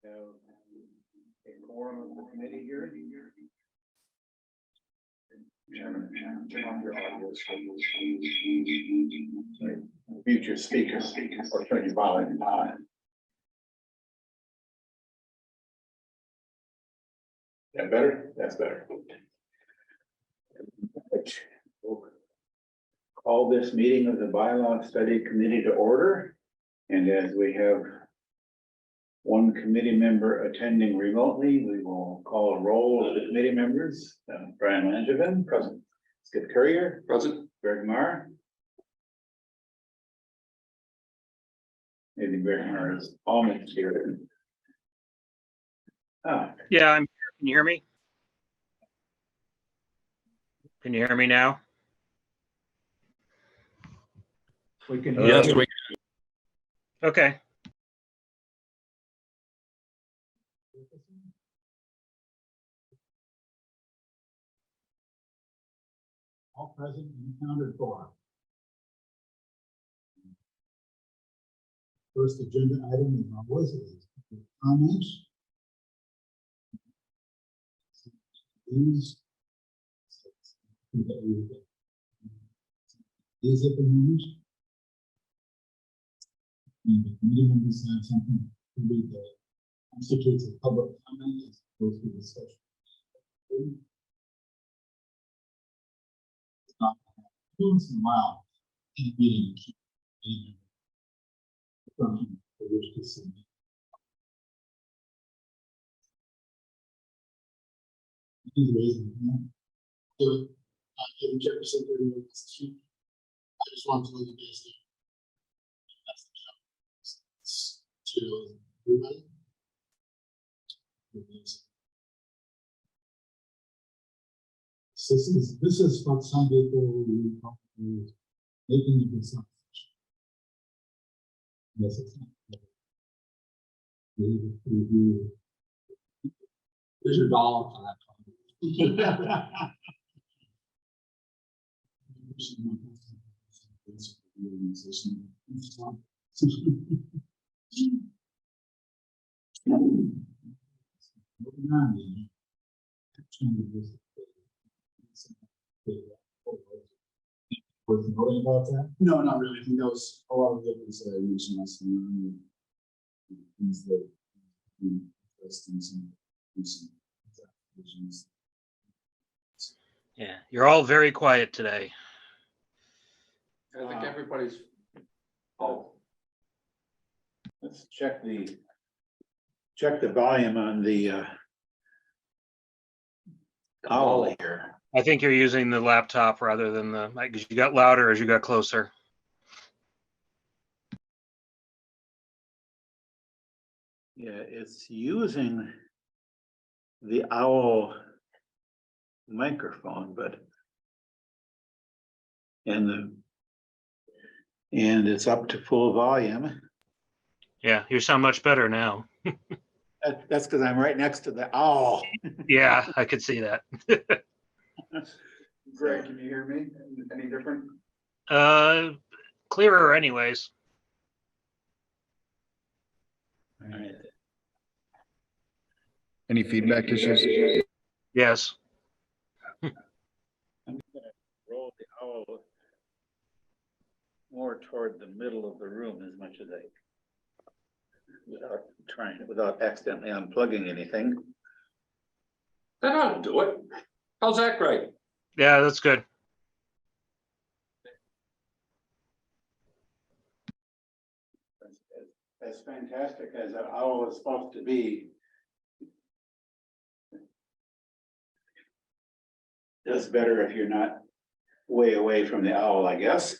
have a quorum of the committee here. Chairman, turn on your audio. Mute your speaker or turn your volume on. That better? That's better. We'll call this meeting of the Bylaw Study Committee to order. And as we have one committee member attending remotely, we will call a roll of the committee members. Brian Langevin, present. Skip Courier, present. Greg Marr. Maybe Greg Marr is almost here. Yeah, I'm here. Can you hear me? Can you hear me now? We can. Yes, we can. Okay. All present and accounted for. First agenda item is always comments. These at the moment. And the committee members have something to read that constitutes a public comment as opposed to discussion. Once in a while, in a meeting, I wish to see. Jefferson, I just want to let you guys know. That's the show. To everybody. This is what some people making a consumption. Yes, it's not. There's your dollar for that. About that? No, not really. I think that was a lot of the things that I mentioned last time. Things that Yeah, you're all very quiet today. I think everybody's. Oh, Let's check the volume on the owl here. I think you're using the laptop rather than the mic because you got louder as you got closer. Yeah, it's using the owl microphone, but and it's up to full volume. Yeah, you sound much better now. That's because I'm right next to the owl. Yeah, I could see that. Greg, can you hear me? Any different? Clearer anyways. All right. any feedback issues? Yes. I'm gonna roll the owl more toward the middle of the room as much as without accidentally unplugging anything. That ought to do it. How's that, Greg? Yeah, that's good. As fantastic as an owl is supposed to be. Does better if you're not way away from the owl, I guess.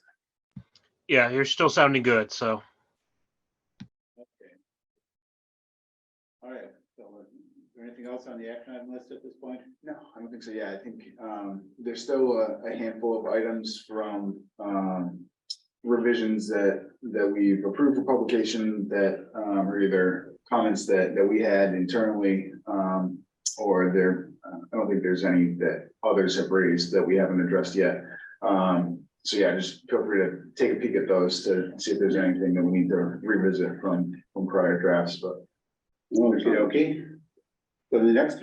Yeah, you're still sounding good. So. Okay. All right. So, is there anything else on the action item list at this point? No, I don't think so. Yeah, I think there's still a handful of items from revisions that we've approved for publication that are either comments that we had internally or there. I don't think there's any that others have raised that we haven't addressed yet. So yeah, just feel free to take a peek at those to see if there's anything that we need to revisit from prior drafts, but Okay. So the next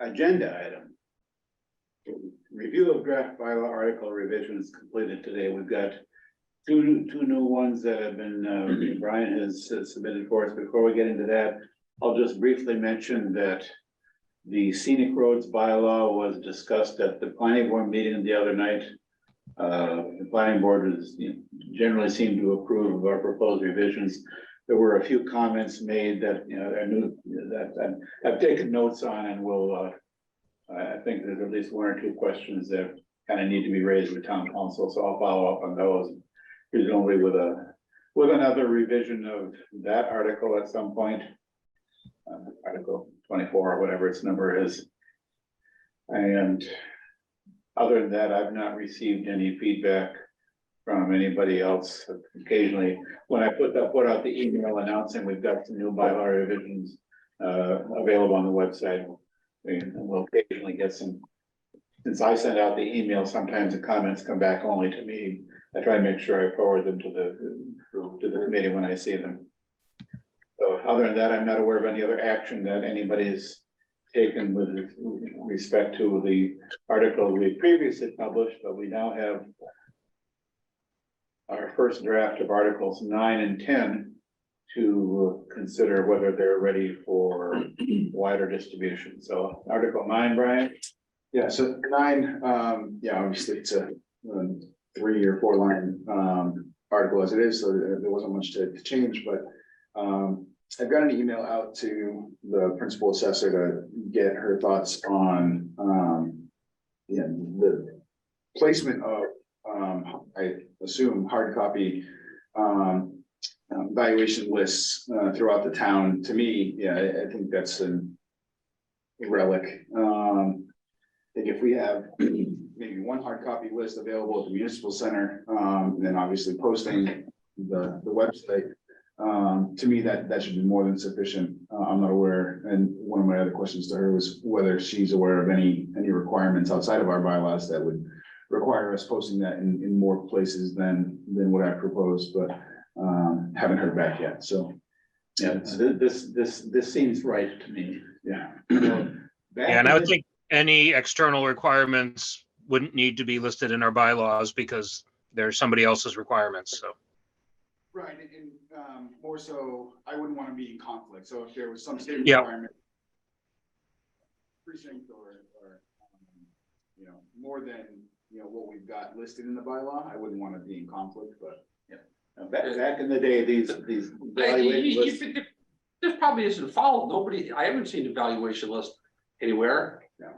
agenda item. Review of draft bylaw article revisions completed today. We've got two new ones that have been, Brian has submitted for us. Before we get into that, I'll just briefly mention that the scenic roads bylaw was discussed at the planning board meeting the other night. The planning board is, generally seemed to approve of our proposed revisions. There were a few comments made that, I knew that I've taken notes on, and will, I think there's at least one or two questions that kind of need to be raised with town council, so I'll follow up on those. Presumably with another revision of that article at some point. Article 24 or whatever its number is. And other than that, I've not received any feedback from anybody else. Occasionally, when I put out the email announcing we've got some new bylaw revisions available on the website, we'll occasionally get some. Since I send out the email, sometimes the comments come back only to me. I try to make sure I forward them to the committee when I see them. So other than that, I'm not aware of any other action that anybody's taken with respect to the article we previously published, but we now have our first draft of articles 9 and 10 to consider whether they're ready for wider distribution. So Article 9, Brian? Yeah, so 9, obviously it's a 3 or 4 line article as it is, so there wasn't much to change, but I've got an email out to the principal assessor to get her thoughts on the placement of I assume hard copy valuation lists throughout the town. To me, I think that's a relic. I think if we have maybe one hard copy list available at the municipal center, and then obviously posting the website, to me that should be more than sufficient. I'm not aware, and one of my other questions to her was whether she's aware of any requirements outside of our bylaws that would require us posting that in more places than what I proposed, but haven't heard back yet. So Yeah, this seems right to me. yeah. And I would think any external requirements wouldn't need to be listed in our bylaws because they're somebody else's requirements, so. Right, and more so, I wouldn't want to be in conflict, so if there was some state Yeah. requirement. Precinct or more than, what we've got listed in the bylaw, I wouldn't want to be in conflict, but. Back in the day, these evaluation lists. This probably isn't followed. I haven't seen the valuation list anywhere. No.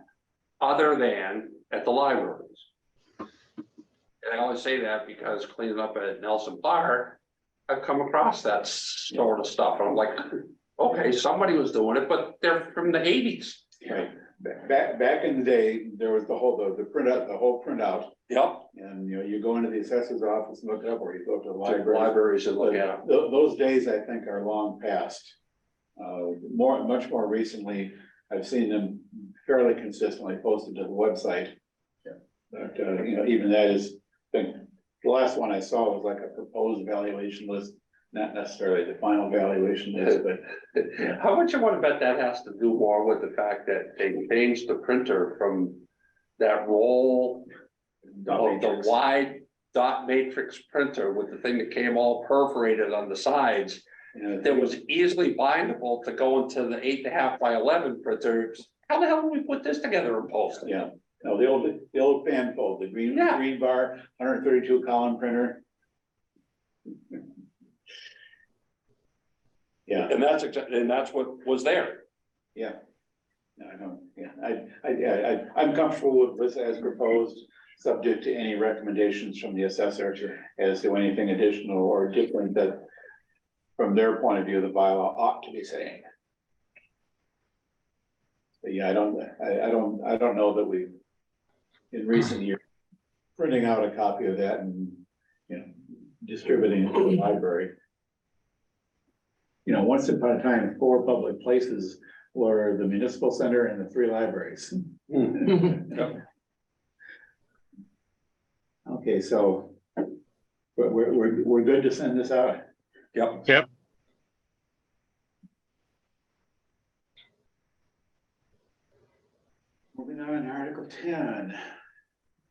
Other than at the libraries. And I always say that because cleaning up at Nelson Park, I've come across that sort of stuff. And I'm like, okay, somebody was doing it, but they're from the 80s. Right. Back in the day, there was the whole printout. Yep. And you go into the assessor's office and look it up, or you go to the Libraries library. and look at them. Those days, I think, are long past. Much more recently, I've seen them fairly consistently posted to the website. Yeah. But even that is, I think the last one I saw was like a proposed valuation list, not necessarily the final valuation list, but. Yeah. How much you want to bet that has to do more with the fact that they changed the printer from that roll of the wide dot matrix printer with the thing that came all perforated on the sides that was easily bindable to go into the 8.5 by 11 printer. How the hell did we put this together and post it? Yeah, no, the old fan fold, the green bar, 132 column printer. Yeah, And that's what was there. yeah. No, I don't, yeah, I'm comfortable with this as proposed, subject to any recommendations from the assessor as to anything additional or different that from their point of view, the bylaw ought to be saying. But yeah, I don't know that we've in recent years printing out a copy of that and distributing it to the library. Once upon a time, 4 public places were the municipal center and the 3 libraries. Okay, so we're good to send this out. Yep. Yep. Moving on, Article 10.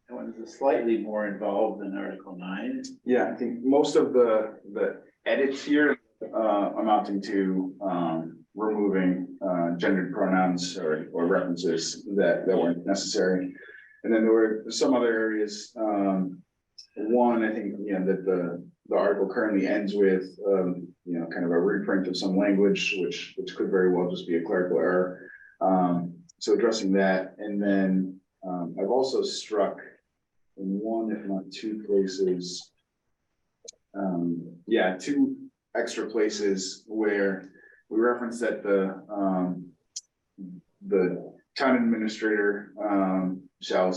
That one is slightly more involved than Article 9. Yeah, I think most of the edits here amounting to removing gendered pronouns or references that weren't necessary. And then there were some other areas. One, I think, you know, that the article currently ends with you know, kind of a reprint of some language, which could very well just be a clerical error. So addressing that, and then I've also struck in one, if not two places. Yeah, two extra places where we reference that the town administrator shall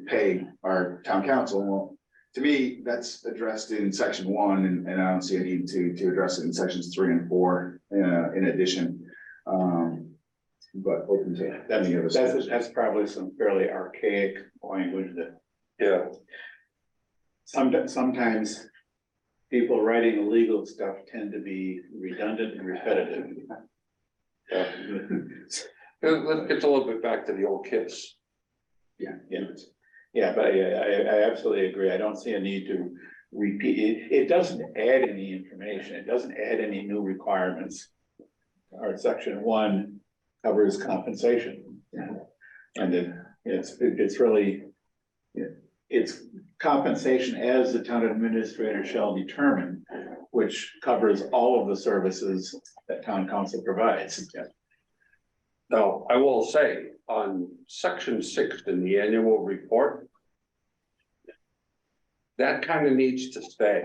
pay our town council. Well, to me, that's addressed in section 1, and I don't see a need to address it in sections 3 and 4 in addition. But open to any of us. That's probably some fairly archaic language that. Yeah. Sometimes people writing legal stuff tend to be redundant and repetitive. Let's get a little bit back to the old KISS. Yeah, but I absolutely agree. I don't see a need to repeat it. It doesn't add any information. It doesn't add any new requirements. Our section 1 covers compensation. And it's really, it's compensation as the town administrator shall determine, which covers all of the services that town council provides. Now, I will say on section 6 in the annual report, that kind of needs to stay,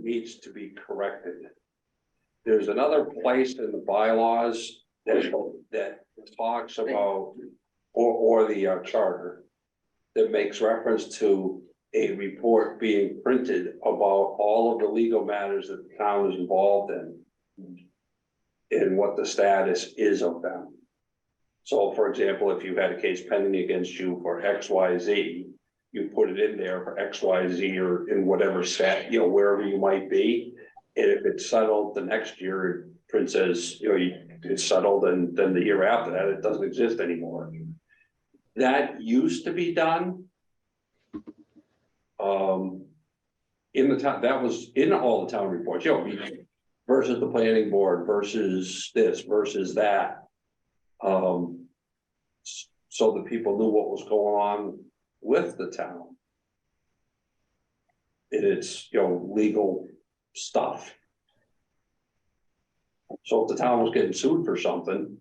needs to be corrected. There's another place in the bylaws that talks about, or the charter, that makes reference to a report being printed about all of the legal matters that the town is involved in and what the status is of them. So for example, if you had a case pending against you for XYZ, you put it in there for XYZ or in whatever stat, you know, wherever you might be. And if it's settled the next year, print says, you know, it's settled, and then the year after that, it doesn't exist anymore. That used to be done. In the town, that was in all the town reports, you know, versus the planning board, versus this, versus that. So that people knew what was going on with the town. And it's, you know, legal stuff. So if the town was getting sued for something,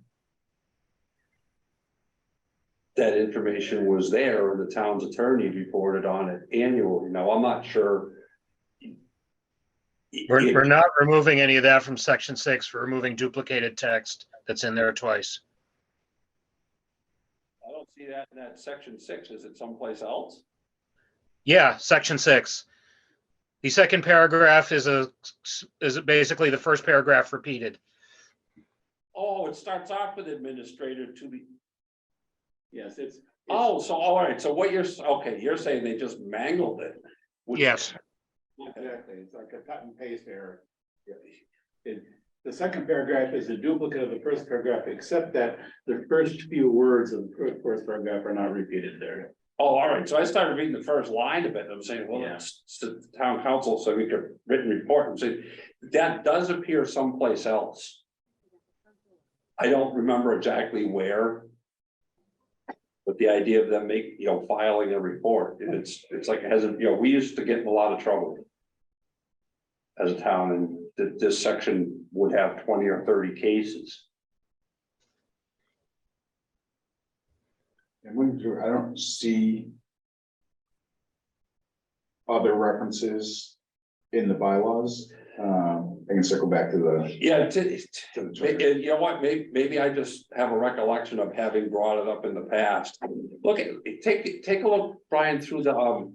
that information was there, and the town's attorney reported on it annually. Now, I'm not sure. We're not removing any of that from section 6. We're removing duplicated text that's in there twice. I don't see that in that section 6. Is it someplace else? Yeah, section 6. The second paragraph is basically the first paragraph repeated. Oh, it starts off with administrator to be. Yes, it's. Oh, so all right. So what you're saying they just mangled it. Yes. Exactly, it's like a cut and paste error. The second paragraph is a duplicate of the first paragraph, except that the first few words of the first paragraph are not repeated there. Oh, all right. So I started reading the first line of it. I'm saying, well, Yeah. it's the town council, so we could written report and say that does appear someplace else. I don't remember exactly where. But the idea of them filing a report, and it's like it hasn't, we used to get in a lot of trouble as a town, and this section would have 20 or 30 cases. And when I don't see other references in the bylaws. I can circle back to the. Yeah, you know what, maybe I just have a recollection of having brought it up in the past. Look, take a look, Brian, through the,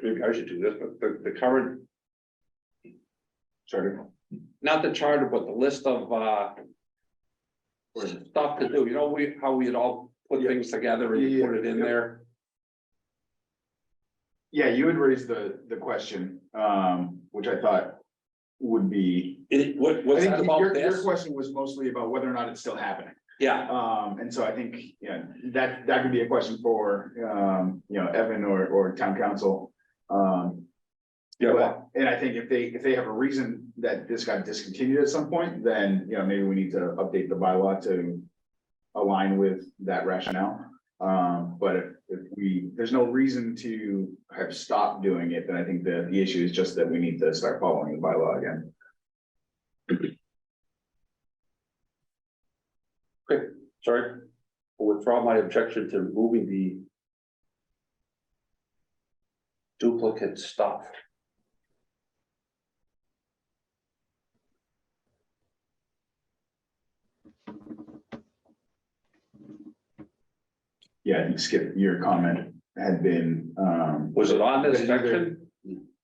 maybe I should do this, but the current. Charter. Not the charter, but the list of, stuff to do, how we had all put things together and put it in there. Yeah, you had raised the question, which I thought would be. What's I think that about your this? question was mostly about whether or not it's still happening. Yeah, And so I think, that could be a question for, Evan or town council. yeah, And I think if they have a reason that this got discontinued at some point, then, maybe we need to update the bylaw to align with that rationale. But if there's no reason to have stopped doing it, then I think the issue is just that we need to start following the bylaw again. sorry. I'll withdraw my objection to removing the duplicate stuff. Yeah, I think Skip, your comment had been, Was it on this But either- section?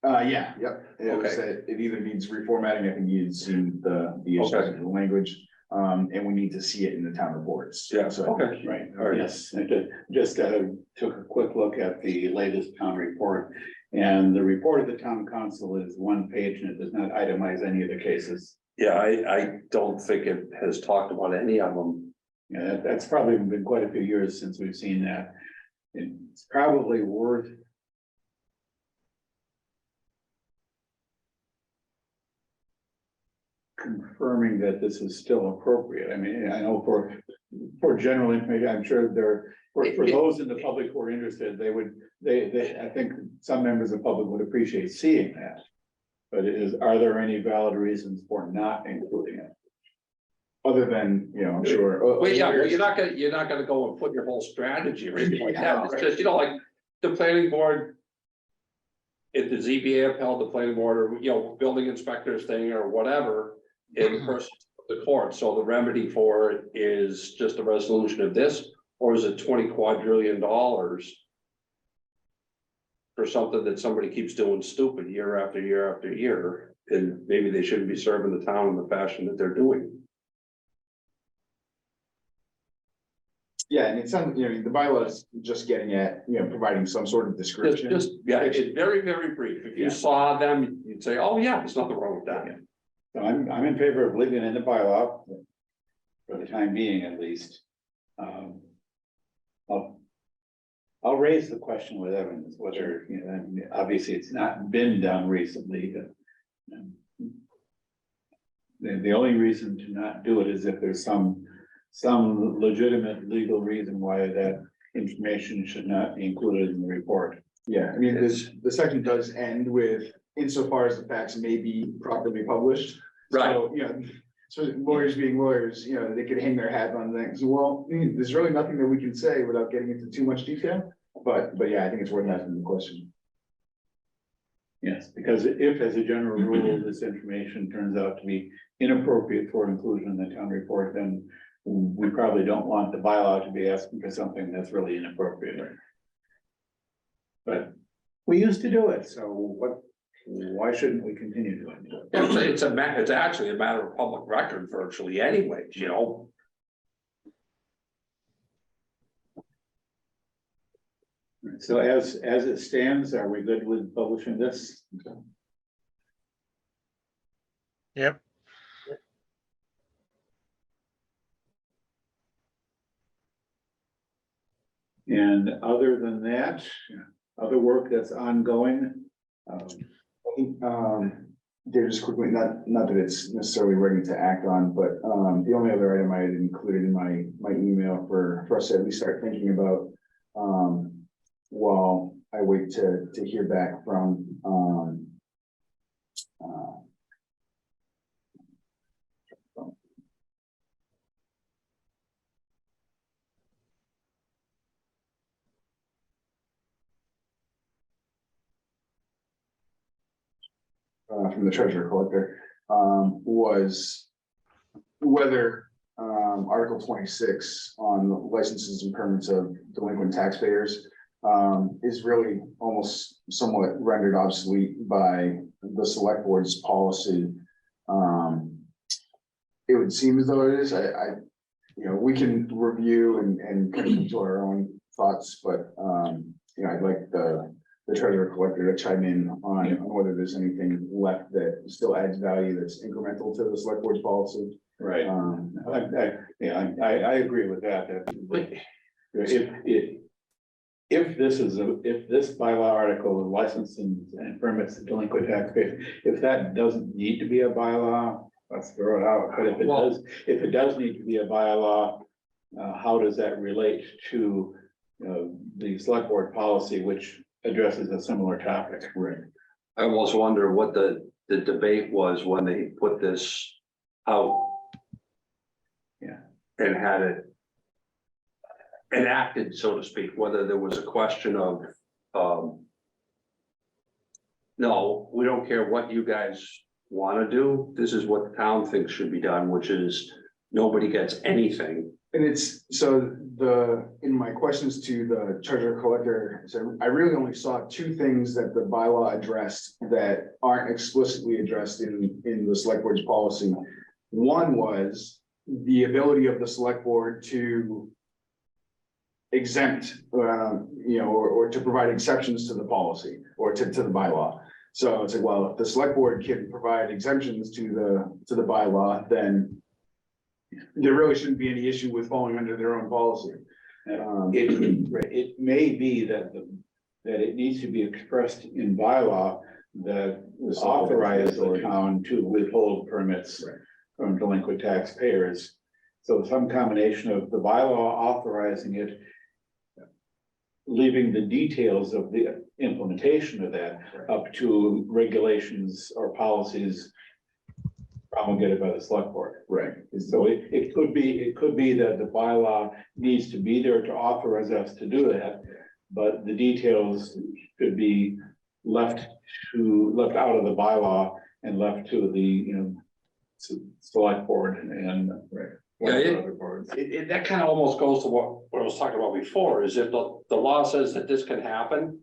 yeah, yep. It was Okay. that it either needs reformatting, I think you'd seen the issues Okay. with the language, and we need to see it in the town reports. Yeah, So I think- okay. Right, All right. yes, I just took a quick look at the latest town report. And the report of the town council is one page and it does not itemize any of the cases. Yeah, I don't think it has talked about any of them. Yeah, that's probably been quite a few years since we've seen that. It's probably worth. Confirming that this is still appropriate. I mean, I know for general information, I'm sure for those in the public who are interested, I think some members of the public would appreciate seeing that. But are there any valid reasons for not including it? Other than, I'm sure. Well, yeah, well, you're not gonna go and put your whole strategy or anything like that. It's just, like the planning board. If the ZBA upheld the planning board or, building inspectors thing or whatever, in the person of the court, so the remedy for it is just a resolution of this, or is it 20 quadrillion dollars? For something that somebody keeps doing stupid year after year after year, and maybe they shouldn't be serving the town in the fashion that they're doing. Yeah, and it's, the bylaw is just getting at, providing some sort of description. Yeah, it's very, very brief. If you Yeah. saw them, you'd say, oh, yeah, there's nothing wrong with that. Yeah. So I'm in favor of leaving it in the bylaw for the time being, at least. I'll raise the question with Evans, whether, obviously it's not been done recently, but. The only reason to not do it is if there's some legitimate legal reason why that information should not be included in the report. Yeah, I mean, the section does end with insofar as the facts may be properly published. Right. So, so lawyers being lawyers, they could hang their hat on things. Well, there's really nothing that we can say without getting into too much detail. But yeah, I think it's worth asking the question. Yes, because if as a general rule, this information turns out to be inappropriate for inclusion in the town report, then we probably don't want the bylaw to be asking for something that's really inappropriate. But we used to do it, so why shouldn't we continue doing it? It's actually a matter of public record virtually anyways, So as it stands, are we good with publishing this? Yep. And other than that, other work that's ongoing. Just quickly, not that it's necessarily ready to act on, but the only other item I had included in my email for us to at least start thinking about while I wait to hear back from from the treasurer collector, was whether Article 26 on licenses and permits of delinquent taxpayers is really almost somewhat rendered obsolete by the select board's policy. It would seem as though it is. We can review and come to our own thoughts, but I'd like the treasurer collector to chime in on whether there's anything left that still adds value that's incremental to the select board's policy. Right. I agree with that, if this is if this bylaw article, licensing and permits to delinquent taxpayers, if that doesn't need to be a bylaw, let's throw it out, but if it does need to be a bylaw, how does that relate to, the select board policy, which addresses a similar topic? Right. I almost wonder what the debate was when they put this out. Yeah. And had it enacted, so to speak, whether there was a question of, no, we don't care what you guys want to do. This is what the town thinks should be done, which is nobody gets anything. And it's, so in my questions to the treasurer collector, so I really only saw two things that the bylaw addressed that aren't explicitly addressed in the select board's policy. One was the ability of the select board to exempt, or to provide exceptions to the policy or to the bylaw. So it's like, well, if the select board can provide exemptions to the bylaw, then there really shouldn't be any issue with falling under their own policy. It may be that it needs to be expressed in bylaw that authorizes the town to withhold permits from delinquent taxpayers. So some combination of the bylaw authorizing it, leaving the details of the implementation of that up to regulations or policies promulgated by the select board. Right. So it could be that the bylaw needs to be there to authorize us to do that, but the details could be left out of the bylaw and left to the, select board and. That kind of almost goes to what I was talking about before, is if the law says that this can happen,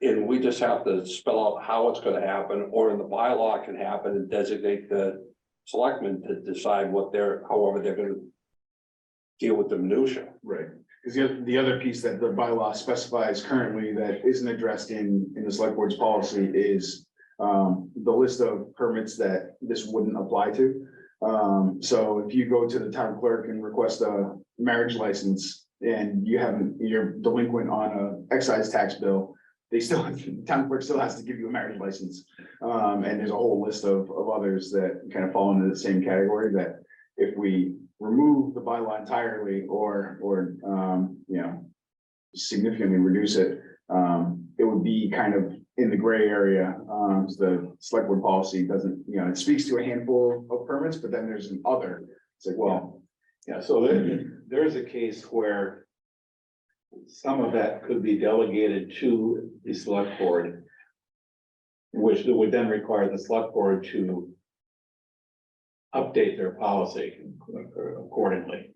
and we just have to spell out how it's gonna happen, or in the bylaw can happen and designate the selectmen to decide however they're gonna deal with the minutia. Right, because the other piece that the bylaw specifies currently that isn't addressed in the select board's policy is the list of permits that this wouldn't apply to. So if you go to the town clerk and request a marriage license and you're delinquent on a excise tax bill, the town clerk still has to give you a marriage license. And there's a whole list of others that kind of fall into the same category, that if we remove the bylaw entirely or significantly reduce it, it would be kind of in the gray area. The select board policy doesn't, it speaks to a handful of permits, but then there's an other. It's like, well, Yeah, so there's a case where some of that could be delegated to the select board, which would then require the select board to update their policy accordingly.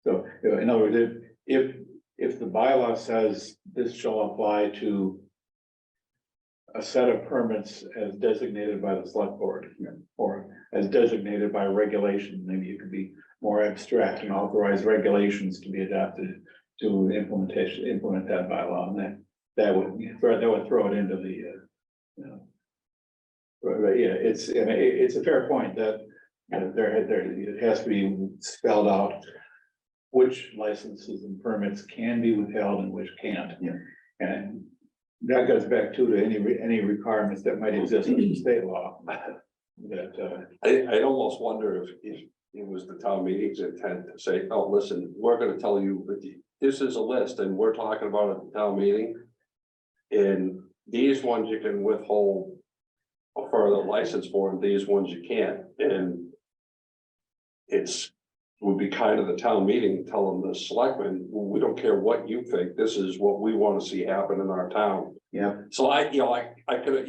So, in other words, if the bylaw says this shall apply to a set of permits as designated by the select board, or as designated by regulation, maybe you could be more abstract and authorize regulations to be adopted to implement that bylaw, and that would throw it into the, it's a fair point that it has to be spelled out which licenses and permits can be withheld and which can't. Yeah. And that goes back to any requirements that might exist in the state law. I almost wonder if it was the town meeting's intent to say, oh, listen, we're gonna tell you that this is a list and we're talking about it at the town meeting. And these ones you can withhold for the license for, and these ones you can't. And would be kind of the town meeting telling the selectmen, well, we don't care what you think, this is what we want to see happen in our town. Yeah. So I could,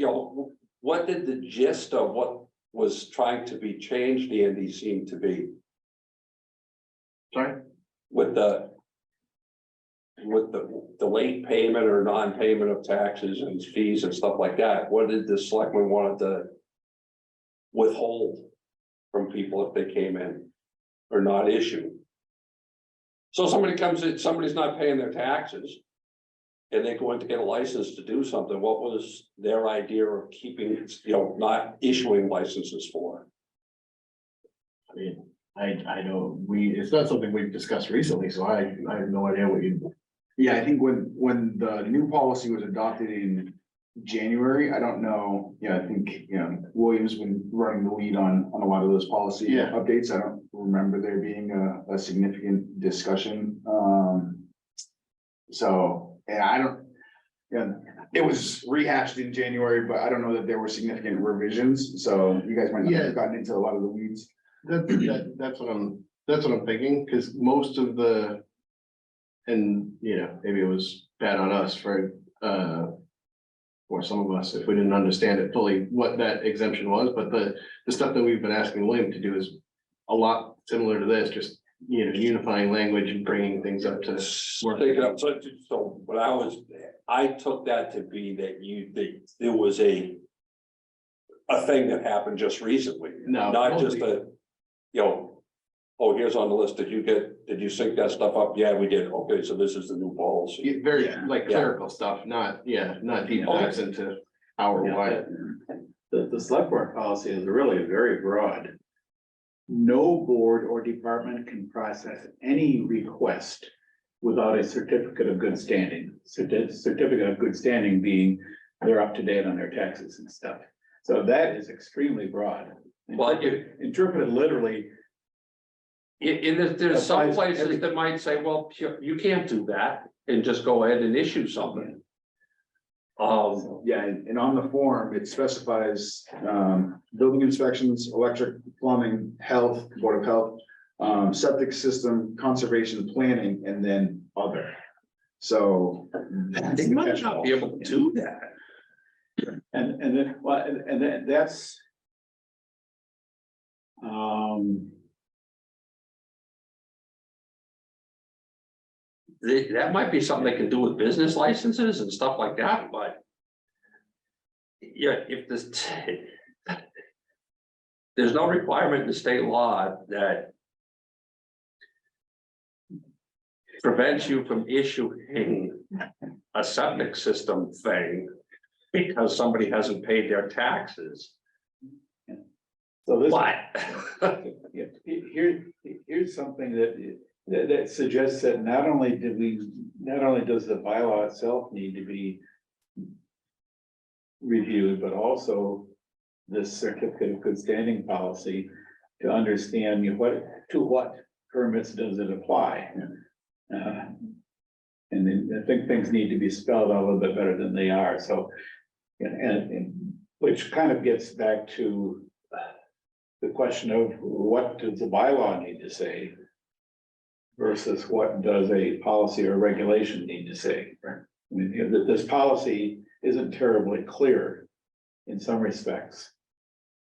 what did the gist of what was trying to be changed, Andy, seem to be? Sorry? With the late payment or non-payment of taxes and fees and stuff like that, what did the selectmen wanted to withhold from people if they came in or not issue? So somebody comes in, somebody's not paying their taxes and they go in to get a license to do something. What was their idea of keeping, not issuing licenses for? I mean, I know it's not something we've discussed recently, so I have no idea what you. Yeah, I think when the new policy was adopted in January, I don't know, yeah, I think, William's been running the lead on a lot of those policy Yeah. updates. I don't remember there being a significant discussion. So, yeah, I don't, yeah, it was rehashed in January, but I don't know that there were significant revisions, so you guys might not Yeah. have gotten into a lot of the weeds. That's what I'm thinking, because most of the. And, maybe it was bad on us for, or some of us, if we didn't understand it fully, what that exemption was, but the stuff that we've been asking William to do is a lot similar to this, just, unifying language and bringing things up to work. Take it up, so when I took that to be that there was a thing that happened just recently, No, not just oh, here's on the list, did you sync that stuff up? Yeah, we did, okay, so this is the new policy. Very Yeah. like clerical stuff, not deep dives into our why. The select board policy is really very broad. No board or department can process any request without a certificate of good standing. Certificate of good standing being they're up to date on their taxes and stuff. So that is extremely broad. Well, Interpreted literally. There's some Applies to places everything. that might say, well, you can't do that and just go ahead and issue something. Yeah, and on the form, it specifies, building inspections, electric, plumbing, health, board of health, septic system, conservation, planning, and then other. So. They might not be able to do that. And then, well, and then that's. That might be something they can do with business licenses and stuff like that, but. Yeah, if this. There's no requirement in the state law that. Prevents you from issuing a septic system thing. Because somebody hasn't paid their taxes. So this. But. Here's something that suggests that not only does the bylaw itself need to be reviewed, but also this certificate of good standing policy to understand to what permits does it apply. And then I think things need to be spelled out a little bit better than they are, so. And which kind of gets back to the question of what does the bylaw need to say versus what does a policy or regulation need to say. I mean, that this policy isn't terribly clear in some respects.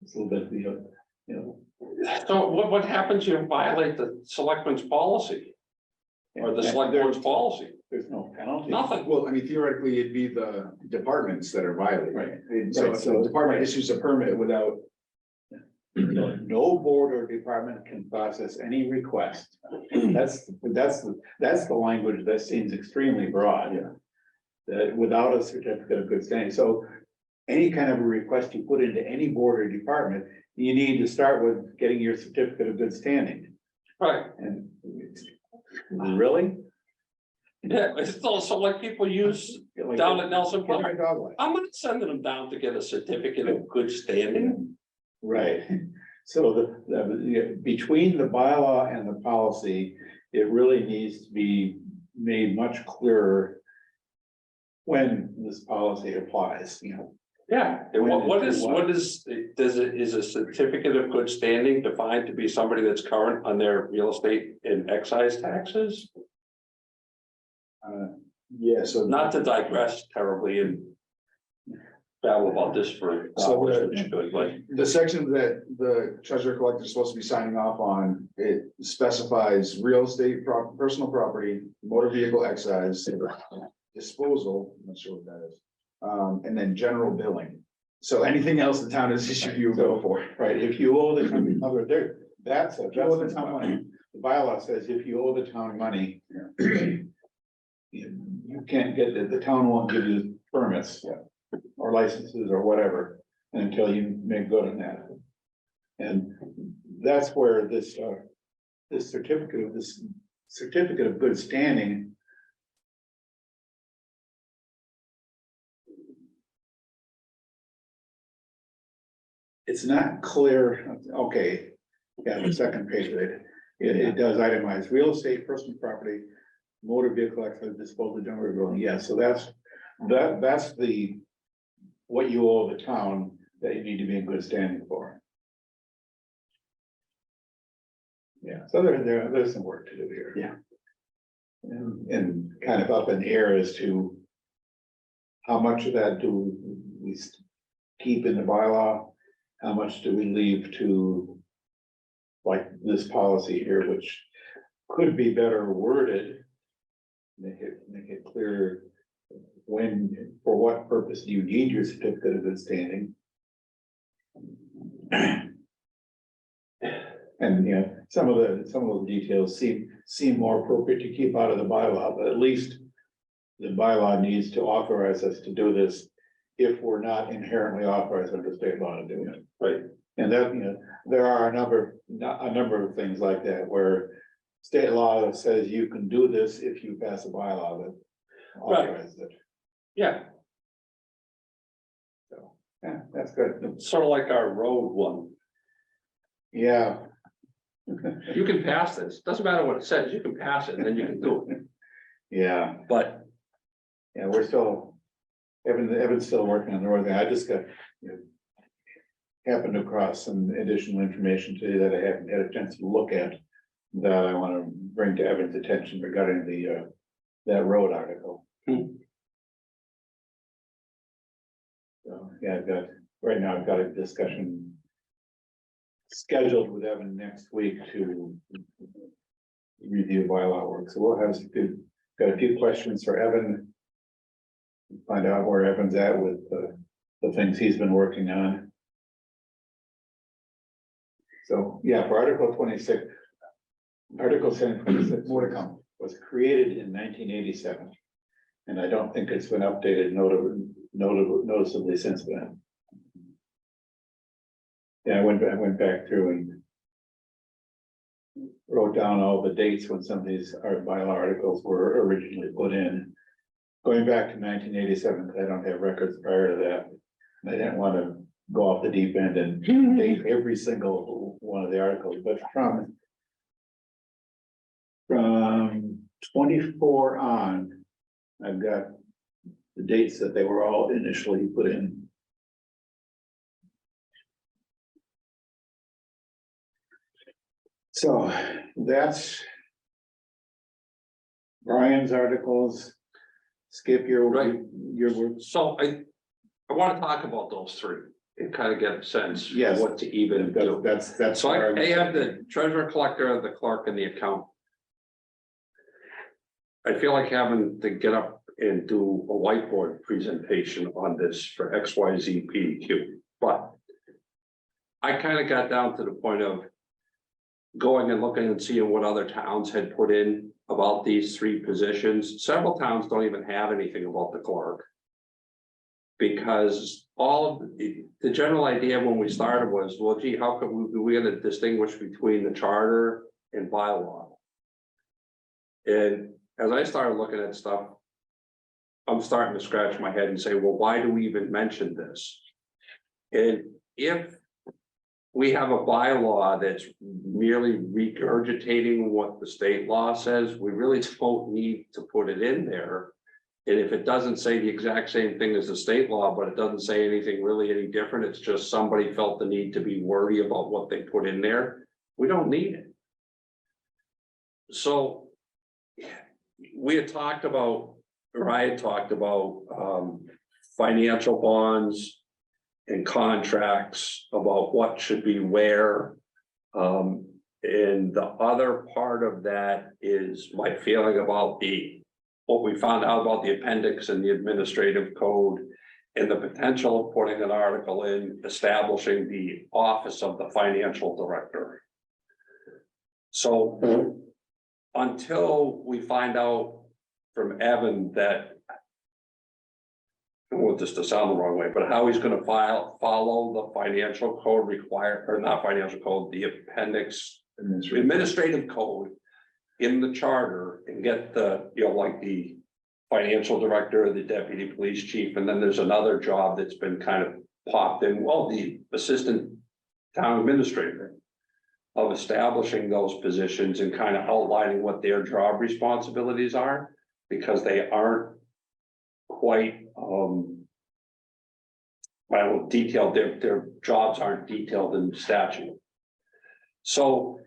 It's a little bit, So what happens if you violate the selectmen's policy or the select board's policy? There's no penalty. Nothing. Well, I mean, theoretically, it'd be the departments that are violating. Right. And so Right, if so- the department issues a permit without, No board or department can process any request. That's the language that seems extremely broad. Yeah. That without a certificate of good standing, so any kind of a request you put into any board or department, you need to start with getting your certificate of good standing. Right. And really? Yeah, it's also like people use Like- down at Nelson Get my Park. dog license. I'm not sending them down to get a certificate of good standing. Right, so between the bylaw and the policy, it really needs to be made much clearer. When this policy applies, Yeah, and what is, is a certificate of good standing defined to be somebody that's current on their real estate and excise taxes? yeah, so. Not to digress terribly and babble about this for hours, which is good, but The section that the treasurer collector is supposed to be signing off on, it specifies real estate, personal property, motor vehicle excise, disposal, I'm not sure what that is. And then general billing. So anything else the town has issued you a bill for. right, if you owe the town, that's the town money. The bylaw says if you owe the town money. You can't get it, the town won't give you permits. Or licenses or whatever, until you make good on that. And that's where this this certificate of good standing. It's not clear, okay, yeah, the second page of it, it does itemize real estate, personal property, motor vehicle, accident, disposal of general building, yeah, so that's the. What you owe the town that you need to be in good standing for. Yeah, so there's some work to do here. Yeah. And kind of up in the air as to how much of that do we keep in the bylaw? How much do we leave to like this policy here, which could be better worded? Make it clear when, for what purpose do you need your certificate of good standing? And, you know, some of those details seem more appropriate to keep out of the bylaw, but at least the bylaw needs to authorize us to do this if we're not inherently authorized under state law to do it. Right. And that, you know, there are a number of things like that where state law says you can do this if you pass a bylaw that authorizes it. Yeah, So, yeah, that's good. it's sort of like our road one. Yeah. You can pass this, doesn't matter what it says, you can pass it and then you can do it. Yeah, But yeah, we're still, Evan's still working on the road thing. I just got, you know, happened across some additional information today that I haven't had a chance to look at that I want to bring to Evan's attention regarding the, that road article. So, yeah, right now I've got a discussion scheduled with Evan next week to review bylaw work. So we'll have got a few questions for Evan. Find out where Evan's at with the things he's been working on. So, yeah, for Article 26, Article 26, more to come, was created in 1987. And I don't think it's been updated noticeably since then. Yeah, I went back through and wrote down all the dates when some of these bylaw articles were originally put in. Going back to 1987, because I don't have records prior to that. And I didn't want to go off the deep end and date every single one of the articles, but from 24 on, I've got the dates that they were all initially put in. So that's Brian's articles. Skip your Right. work. so I want to talk about those three and kind of get a sense Yes. of what to even do. That's So where I have the treasurer collector, the clerk and the account. I feel like having to get up and do a whiteboard presentation on this for XYZ PDQ, but I kind of got down to the point of going and looking and seeing what other towns had put in about these three positions. Several towns don't even have anything about the clerk. Because all of the general idea when we started was, well, gee, how come we're gonna distinguish between the charter and bylaw? And as I started looking at stuff, I'm starting to scratch my head and say, well, why do we even mention this? And if we have a bylaw that's merely regurgitating what the state law says, we really don't need to put it in there. And if it doesn't say the exact same thing as the state law, but it doesn't say anything really any different, it's just somebody felt the need to be wordy about what they put in there, we don't need it. So we had talked about, or I had talked about financial bonds and contracts about what should be where. And the other part of that is my feeling about what we found out about the appendix and the administrative code and the potential of putting an article in establishing the office of the financial director. So until we find out from Evan that, I don't want this to sound the wrong way, but how he's gonna follow the financial code or not financial code, the appendix administrative code in the charter and get the, like the financial director, the deputy police chief, and then there's another job that's been kind of popped in, well, the assistant town administrator, of establishing those positions and kind of outlining what their job responsibilities are, because they aren't quite, detailed, their jobs aren't detailed in the statute. So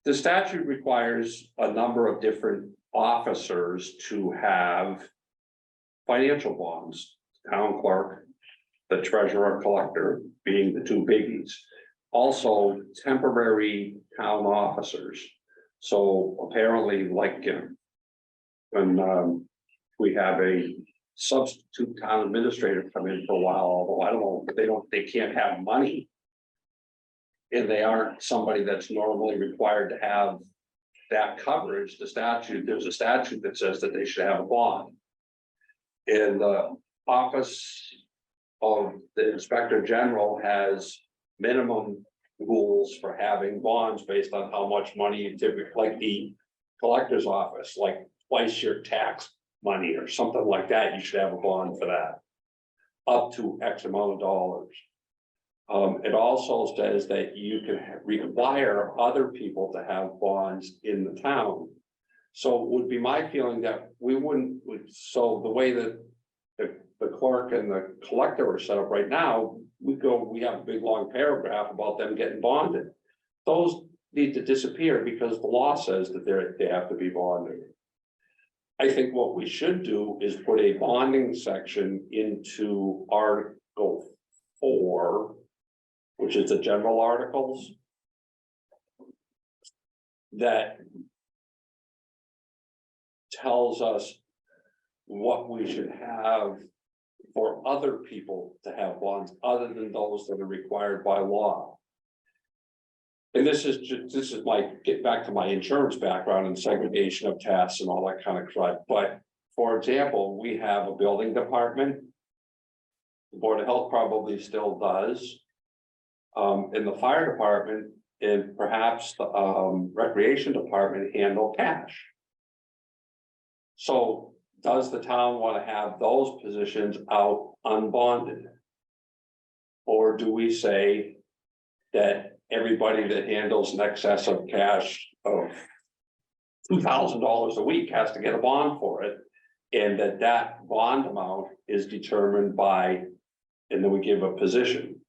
the statute requires a number of different officers to have financial bonds, town clerk, the treasurer collector being the two biggies. Also temporary town officers. So apparently, like when we have a substitute town administrator come in for a while, although I don't know, they can't have money. And they aren't somebody that's normally required to have that coverage. There's a statute that says that they should have a bond. And the office of the inspector general has minimum rules for having bonds based on how much money you typically, like the collector's office, like twice your tax money or something like that, you should have a bond for that, up to X amount of dollars. It also says that you can require other people to have bonds in the town. So it would be my feeling that we wouldn't, so the way that the clerk and the collector are set up right now, we have a big long paragraph about them getting bonded. Those need to disappear because the law says that they have to be bonded. I think what we should do is put a bonding section into Article 4, which is the general articles, that tells us what we should have for other people to have bonds other than those that are required by law. And this is like, get back to my insurance background and segregation of tasks and all that kind of crap. But for example, we have a building department. The Board of Health probably still does. In the fire department and perhaps the recreation department handle cash. So does the town want to have those positions out unbonded? Or do we say that everybody that handles in excess of cash of $2,000 a week has to get a bond for it? And that bond amount is determined by, and then we give a position,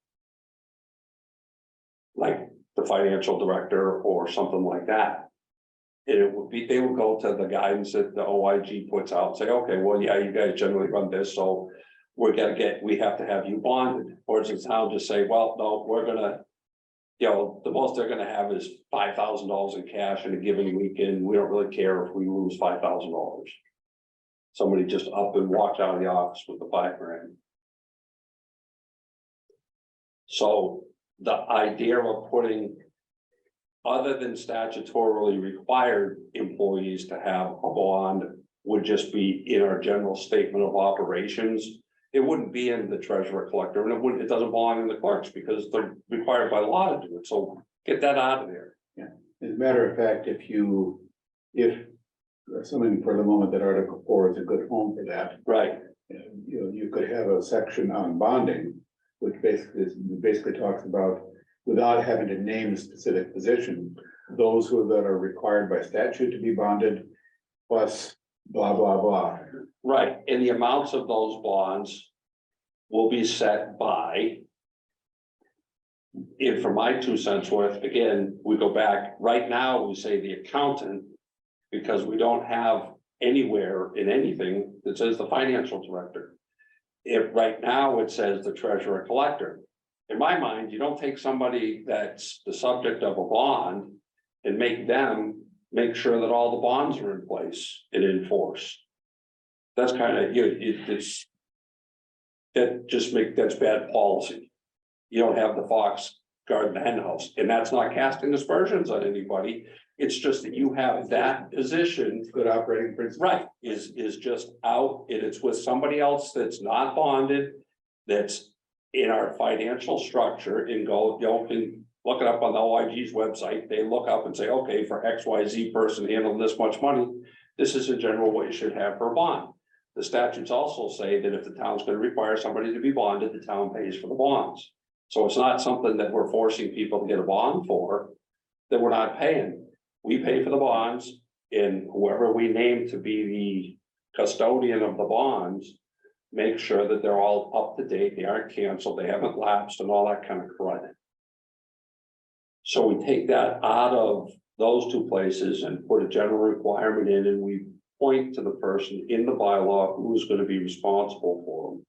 like the financial director or something like that. It would be, they would go to the guidance that the OIG puts out and say, okay, well, yeah, you guys generally run this, so we have to have you bonded. Or does the town just say, well, no, we're gonna, the most they're gonna have is $5,000 in cash in a given weekend. We don't really care if we lose $5,000. Somebody just up and walked out of the office with the $5,000. So the idea of putting, other than statutorily required employees to have a bond, would just be in our general statement of operations. It wouldn't be in the treasurer collector, and it doesn't belong in the clerks because they're required by law to do it. So get that out of there. Yeah, as a matter of fact, if assuming for the moment that Article 4 is a good home for that, Right. You could have a section on bonding, which basically talks about, without having to name a specific position, those that are required by statute to be bonded, plus blah, blah, blah. Right, and the amounts of those bonds will be set by, and for my 2 cents worth, again, we go back, right now, we say the accountant, because we don't have anywhere in anything that says the financial director. If right now it says the treasurer collector. In my mind, you don't take somebody that's the subject of a bond and make sure that all the bonds are in place and enforced. That's kind of, that's bad policy. You don't have the fox guard the hen house, and that's not casting aspersions on anybody. It's just that you have that position. Good operating principle. Right, is just out, and it's with somebody else that's not bonded, that's in our financial structure, and go, can look it up on the OIG's website, they look up and say, okay, for XYZ person handling this much money, this is in general what you should have for a bond. The statutes also say that if the town's gonna require somebody to be bonded, the town pays for the bonds. So it's not something that we're forcing people to get a bond for, that we're not paying. We pay for the bonds, and whoever we name to be the custodian of the bonds, make sure that they're all up to date, they aren't canceled, they haven't lapsed, and all that kind of crud. So we take that out of those two places and put a general requirement in, and we point to the person in the bylaw who's going to be responsible for them.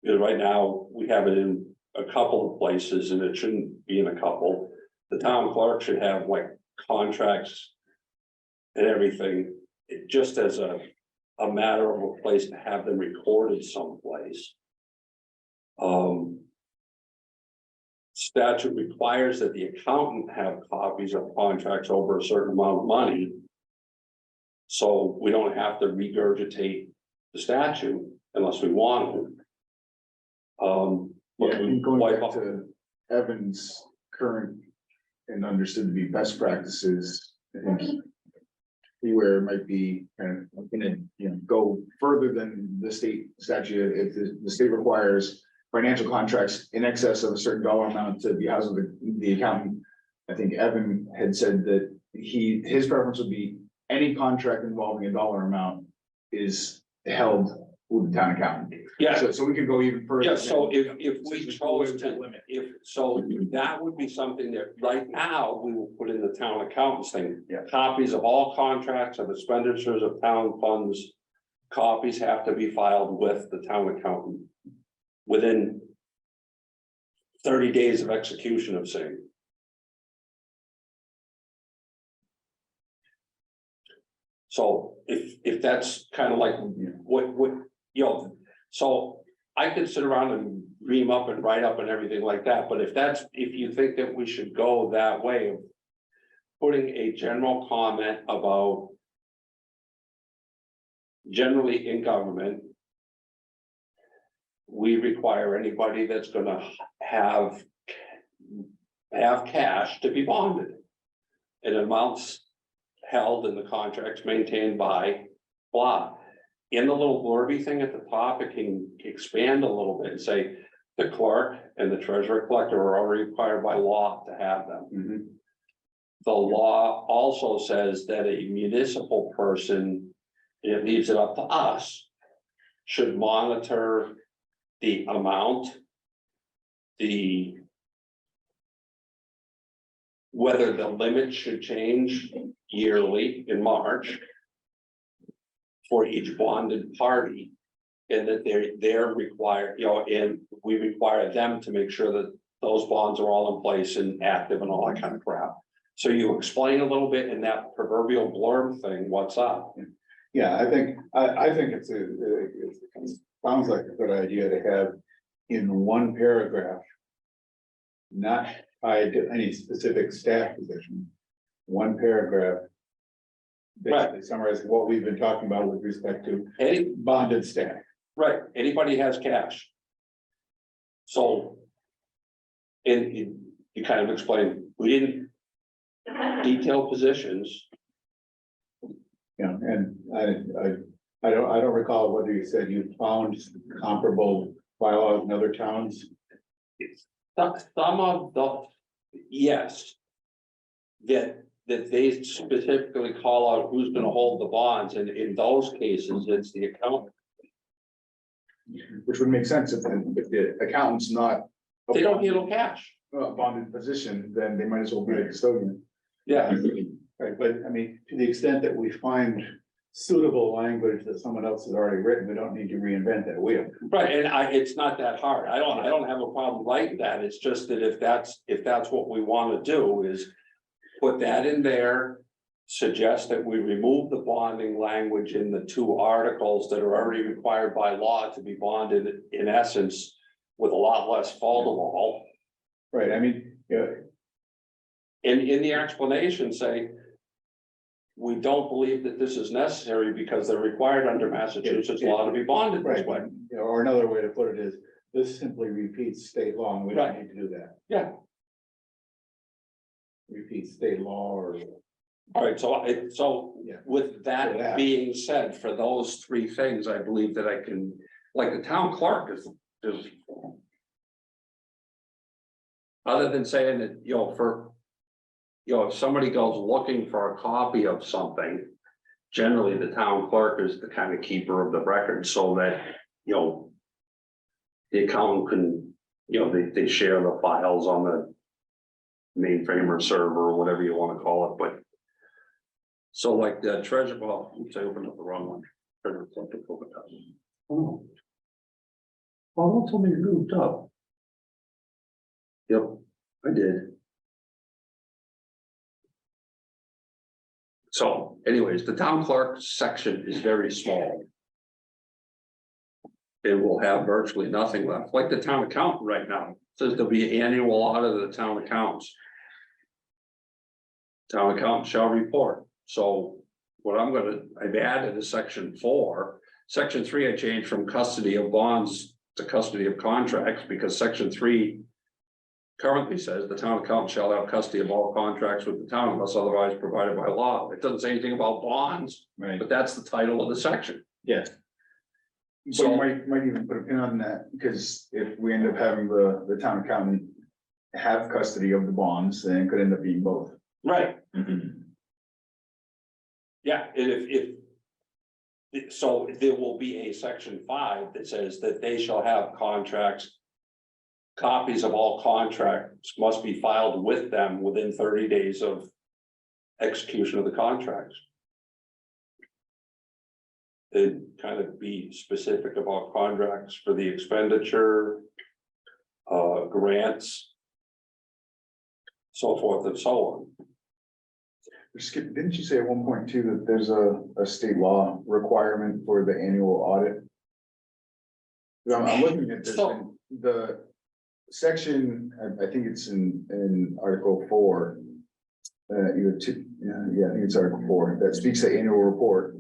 Because right now, we have it in a couple of places, and it shouldn't be in a couple. The town clerk should have like contracts and everything, just as a matter of a place to have them recorded someplace. Statute requires that the accountant have copies of contracts over a certain amount of money. So we don't have to regurgitate the statute unless we want to. Yeah, and going wipe back up- to Evan's current and understood to be best practices, I think where it might be kind of gonna, go further than the state statute. If the state requires financial contracts in excess of a certain dollar amount to be housed with the accountant, I think Evan had said that his preference would be any contract involving a dollar amount is held with the town accountant. Yeah, So we could go even further. yeah, so than- if we just go away chose with the to, limit. that would be something that right now we will put in the town accountants thing. Yeah. Copies of all contracts of expenditures of town funds, copies have to be filed with the town accountant within 30 days of execution of same. So if that's kind of like what, so I could sit around and dream up and write up and everything like that, but if you think that we should go that way of putting a general comment about generally in government, we require anybody that's gonna have cash to be bonded. And amounts held in the contracts maintained by blah. In the little blurby thing at the top, it can expand a little bit and say, the clerk and the treasurer collector are already required by law to have them. Mhm. The law also says that a municipal person, and it leaves it up to us, should monitor the amount, whether the limit should change yearly in March for each bonded party, and that they're required, and we require them to make sure that those bonds are all in place and active and all that kind of crap. So you explain a little bit in that proverbial blurb thing, what's up? Yeah, I think it sounds like a good idea to have in one paragraph, not tied to any specific staff position, one paragraph. Basically summarize what we've been talking about with respect to bonded staff. Right, anybody has cash. So. And you kind of explained, we didn't detail positions. Yeah, and I don't recall whether you said you found comparable bylaws in other towns. Some of the, yes. That they specifically call out who's gonna hold the bonds, and in those cases, it's the accountant. Which would make sense if the accountant's not. They don't handle cash. A bonded position, then they might as well be a custodian. Yeah, Right, but I mean, to the extent that we find suitable language that someone else has already written, we don't need to reinvent that wheel. right, and it's not that hard. I don't have a problem writing that. It's just that if that's what we wanna do is put that in there, suggest that we remove the bonding language in the two articles that are already required by law to be bonded, in essence, with a lot less falderwall. Right, I mean, yeah, And in the explanation, say, we don't believe that this is necessary because they're required under Massachusetts law to be bonded this right, way. or another way to put it is, This simply repeats state law, and we don't need to do that. Yeah. Repeat state law or. All right, so Yeah. with For that that. being said, for those three things, I believe that I can, like the town clerk is. Other than saying that, if somebody goes looking for a copy of something. Generally, the town clerk is the kind of keeper of the record, so that, the accountant can, they share the files on the mainframe or server or whatever you want to call it, but. So like the treasure, oops, I opened up the wrong one. Treasure collector opened up. Oh. Well, don't tell me you moved up. Yep, I did. So anyways, the town clerk section is very small. It will have virtually nothing left, like the town accountant right now, says there'll be annual audit of the town accounts. Town accountant shall report, so what I've added is section 4. Section 3, I changed from custody of bonds to custody of contracts, because section 3. Currently says the town accountant shall have custody of all contracts with the town unless otherwise provided by law. It doesn't say anything about bonds, Right. but that's the title of the section. Yes. So So- you might even put a pin on that, because if we end up having the town accountant have custody of the bonds, then it could end up being both. Right. Yeah, so there will be a section 5 that says that they shall have contracts. Copies of all contracts must be filed with them within 30 days of execution of the contracts. And kind of be specific about contracts for the expenditure, grants, so forth and so on. Skip, didn't you say at one point too that there's a state law requirement for the annual audit? I'm looking at this, and the section, I think it's in Article 4. Either 2, yeah, I think it's Article 4, that speaks to annual report.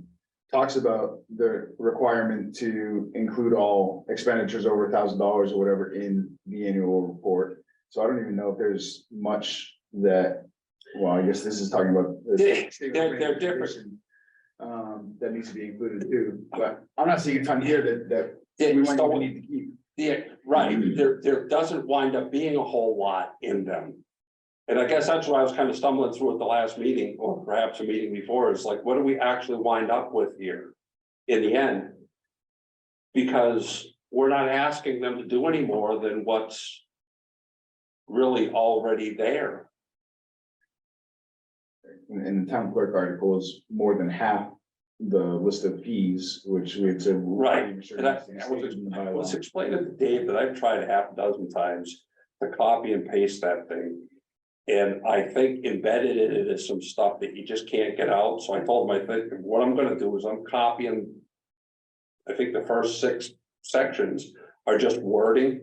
Talks about the requirement to include all expenditures over $1,000 or whatever in the annual report. So I don't even know if there's much that, well, I guess this is talking about. They're different. That needs to be included too, but I'm not seeing a ton here that we might even need to keep. Yeah, right, there doesn't wind up being a whole lot in them. And I guess that's what I was kind of stumbling through at the last meeting, or perhaps a meeting before, is like, what do we actually wind up with here in the end? Because we're not asking them to do any more than what's really already there. And the town clerk article is more than half the list of fees, which we had said. Right, and I was explaining to Dave that I've tried a half a dozen times to copy and paste that thing. And I think embedded in it is some stuff that you just can't get out. So I told him, I think what I'm gonna do is I'm copying. I think the first 6 sections are just wording,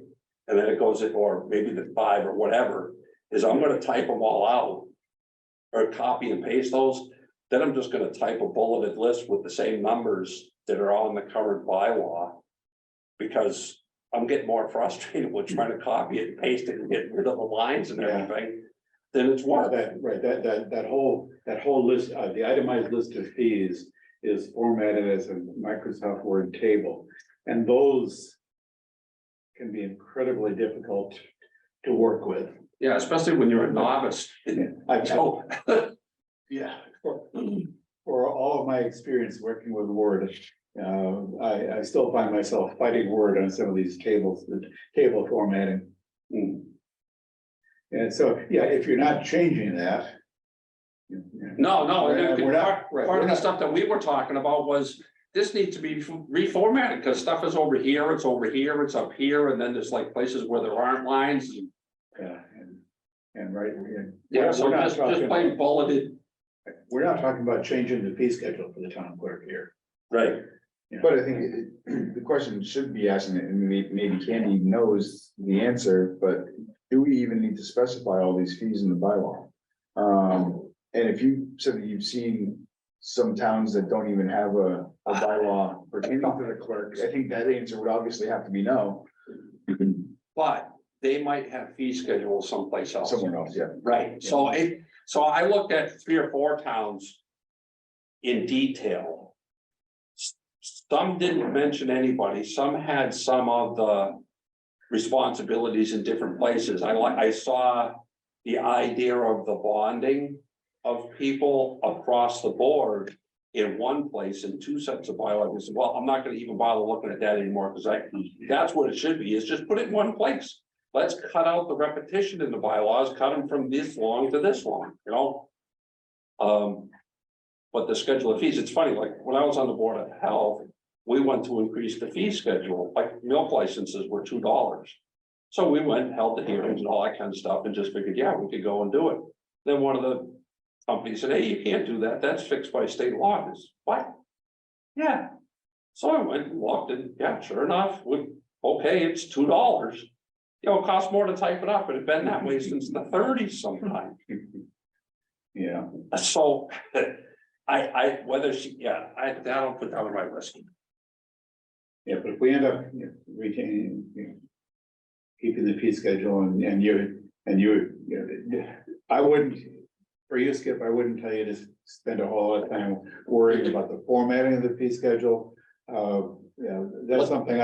and then it goes in, or maybe the 5 or whatever, is I'm gonna type them all out. Or copy and paste those, then I'm just gonna type a bulleted list with the same numbers that are on the current bylaw. Because I'm getting more frustrated with trying to copy it and paste it and get rid of the lines and everything. Then it's work. That whole list, the itemized list of fees is formatted as a Microsoft Word table. And those can be incredibly difficult to work with. Yeah, especially when you're a novice. So, Yeah, for all of my experience working with Word, I still find myself fighting Word on some of these tables, the table formatting. And so, yeah, if you're not changing that. no, We're not, right, part we're of the not- stuff that we were talking about was. This needs to be reformatted, because stuff is over here, it's over here, it's up here, and then there's like places where there aren't lines. Yeah, and right. Yeah, so we're not just talking plain about- bulleted, We're not talking about changing the fee schedule for the town clerk here. right? But I think the question should be asking, and maybe Candy knows the answer, but do we even need to specify all these fees in the bylaw? And if you said that you've seen some towns that don't even have a bylaw pertaining to the clerk, I think that answer would obviously have to be no. but they might have fee schedules someplace else. Somewhere else, yeah. Right, so I looked at 3 or 4 towns in detail. Some didn't mention anybody, some had some of the responsibilities in different places. I saw the idea of the bonding of people across the board in one place in 2 sets of bylaws. I said, well, I'm not gonna even bother looking at that anymore, because that's what it should be, is just put it in one place. Let's cut out the repetition in the bylaws, cut them from this long to this long, you know? But the schedule of fees, it's funny, like when I was on the Board of Health, we went to increase the fee schedule, like milk licenses were $2. So we went, held the hearings and all that kind of stuff, and just figured, yeah, we could go and do it. Then one of the companies said, hey, you can't do that, that's fixed by state law. I said, what? Yeah. So I went and walked in, yeah, sure enough, okay, it's $2. You know, it costs more to type it up, and it's been that way since the 30s sometime. Yeah, So, whether she, that'll put that on my list. yeah, but if we end up retaining, keeping the fee schedule I wouldn't, for you, Skip, I wouldn't tell you to spend a whole lot of time worrying about the formatting of the fee schedule. Yeah, that's something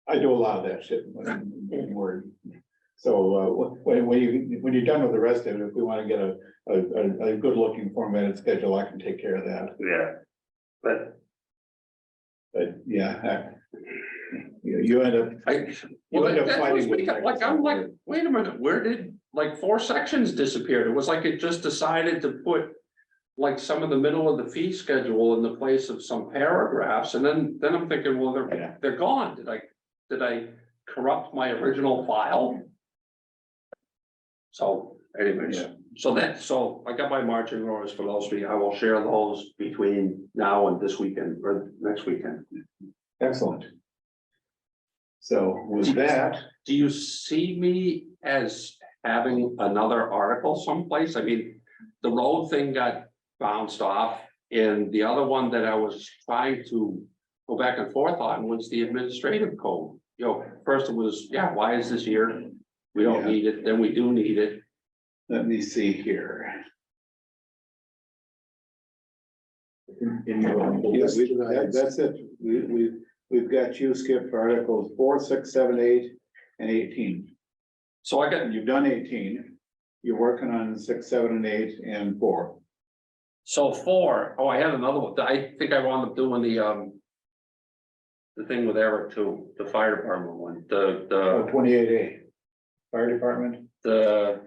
I do a lot of that shit in Word. So when you're done with the rest of it, if we want to get a good looking formatted schedule, I can take care of that. Yeah. But yeah, you end up. You end up fighting with I'm like, wait a minute, where did like 4 sections disappeared? It was like it just decided to put like some in the middle of the fee schedule in the place of some paragraphs, and then I'm thinking, well, they're gone. Did I corrupt my original file? So anyways, Yeah. so I got my marching orders for those 3. I will share those between now and this weekend or next weekend. Excellent. So with that, Do you see me as having another article someplace? I mean, the road thing got bounced off, and the other one that I was trying to go back and forth on was the administrative code. You know, first it was, yeah, why is this here? We don't Yeah. need it, then we do need it. let me see here. Yes, that's it. We've got you, Skip, for articles 4, 6, 7, 8, and 18. So I got, You've done 18. You're working on 6, 7, and 8, and 4. so 4, I had another one. I think I wound up doing the thing with Eric too, the fire department one, the 28A. Fire department? the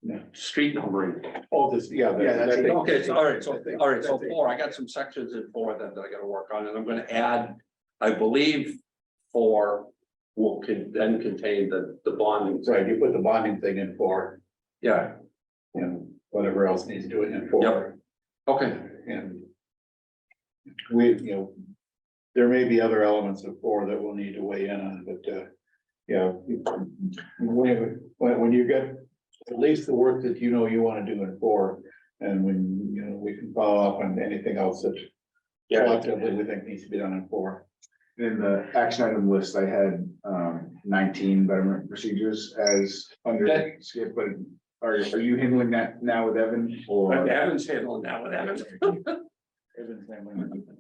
No. street numbering. Oh, this, yeah. that's it. Okay, so, all right, so 4, I got some sections in 4 that I gotta work on, and I'm gonna add, I believe 4 will then contain the bonding. Right, you put the bonding thing in 4, Yeah, and whatever else needs doing in 4. okay, And there may be other elements of 4 that we'll need to weigh in on, but, yeah. When you get at least the work that you want to do in 4, and when, we can follow up on anything else that collectively we think needs to be done in 4. In the action item list, I had 19 betterment procedures as under Skip, but are you handling that now with Evan or? Evan's handling that with Evan. Evan's handling it.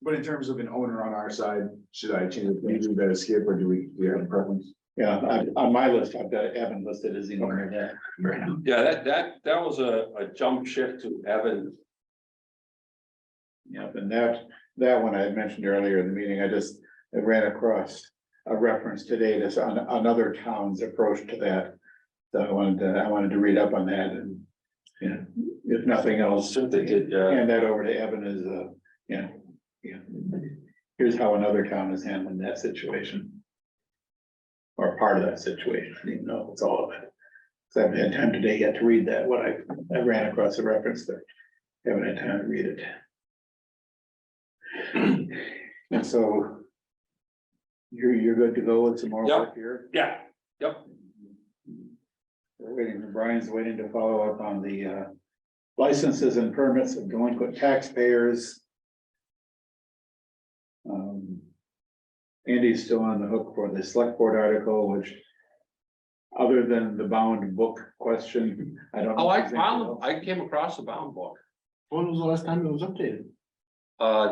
But in terms of an owner on our side, should I change it? Do that as Skip, or do we have a preference? Yeah, on my list, I've got Evan listed as the owner of that. Yeah, that was a jump shift to Evan. Yeah, and that one I had mentioned earlier in the meeting, I ran across a reference today to another town's approach to that. So I wanted to read up on that, and, if nothing else, They did, hand that over to Evan as here's how another town is handling that situation. Or part of that situation, even though it's all of it. So I haven't had time today yet to read that, I ran across a reference that haven't had time to read it. And so you're good to go with some more work here? yeah, yep. We're waiting, Brian's waiting to follow up on the licenses and permits of delinquent taxpayers. Andy's still on the hook for the select board article, which other than the bound book question, I don't. know Oh, if I there's anything found, else. I came across a bound book. When was the last time it was updated?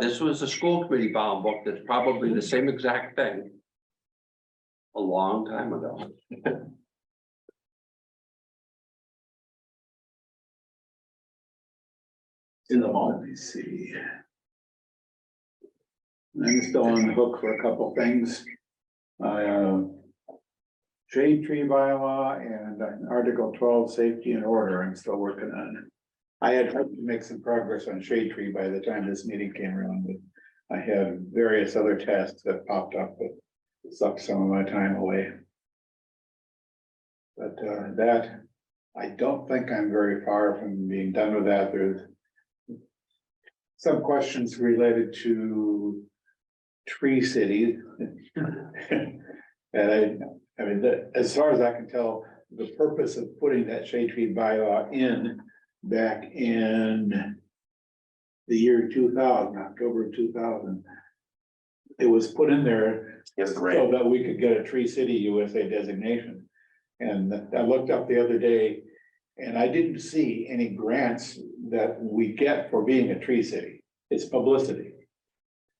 This was a school committee bound book that's probably the same exact thing. A long time ago. In the mall. Let me see. I'm still on the hook for a couple things. Shade tree bylaw and Article 12, safety and order, I'm still working on. I had hoped to make some progress on shade tree by the time this meeting came around, but I had various other tasks that popped up that sucked some of my time away. But that, I don't think I'm very far from being done with that. There's some questions related to Tree City. And I mean, as far as I can tell, the purpose of putting that shade tree bylaw in back in the year 2000, October of 2000, it was put in there so that we could get a Tree City USA designation. And I looked up the other day and I didn't see any grants that we get for being a tree city. It's publicity.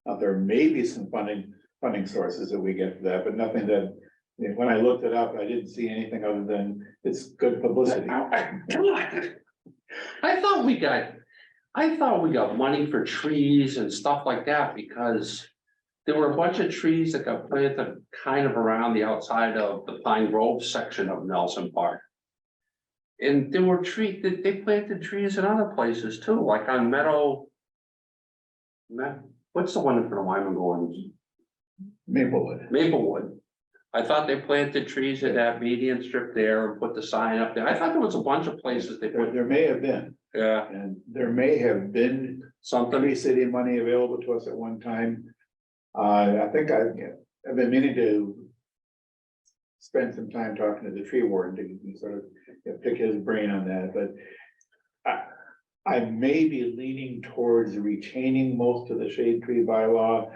Now, there may be some funding sources that we get for that, but nothing that, when I looked it up, I didn't see anything other than it's good publicity. I thought we got money for trees and stuff like that because there were a bunch of trees that got planted kind of around the outside of the Pine Grove section of Nelson Park. And there were trees that they planted trees in other places too, like on what's the one in front of Wyman going? Maplewood. I thought they planted trees in that median strip there and put the sign up there. I thought there was a bunch of places they put. There may have been. Yeah. And there may have been Something. Tree City money available to us at one time. I think I've been meaning to spend some time talking to the tree warden to sort of pick his brain on that, but I may be leaning towards retaining most of the shade tree bylaw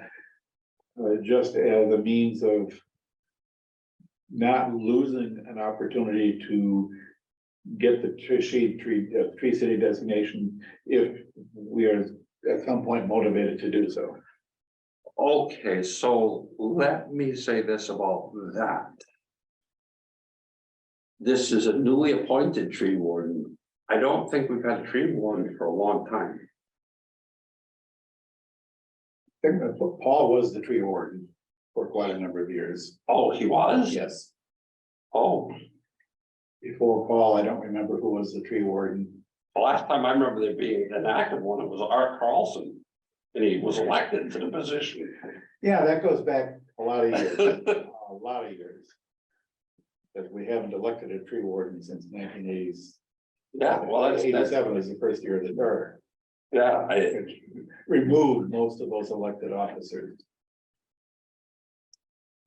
just as a means of not losing an opportunity to get the tree city designation if we are at some point motivated to do so. Okay, so let me say this about that. This is a newly appointed tree warden. I don't think we've had a tree warden for a long time. I think that Paul was the tree warden for quite a number of years. Oh, he was? Yes. Oh, Before Paul, I don't remember who was the tree warden. the last time I remember there being an active one, it was Art Carlson. And he was elected to the position. Yeah, that goes back a lot of years, a lot of years. Because we haven't elected a tree warden since 1980s. Yeah, well, that's, 87 is the first year of the charter, yeah, which removed most of those elected officers.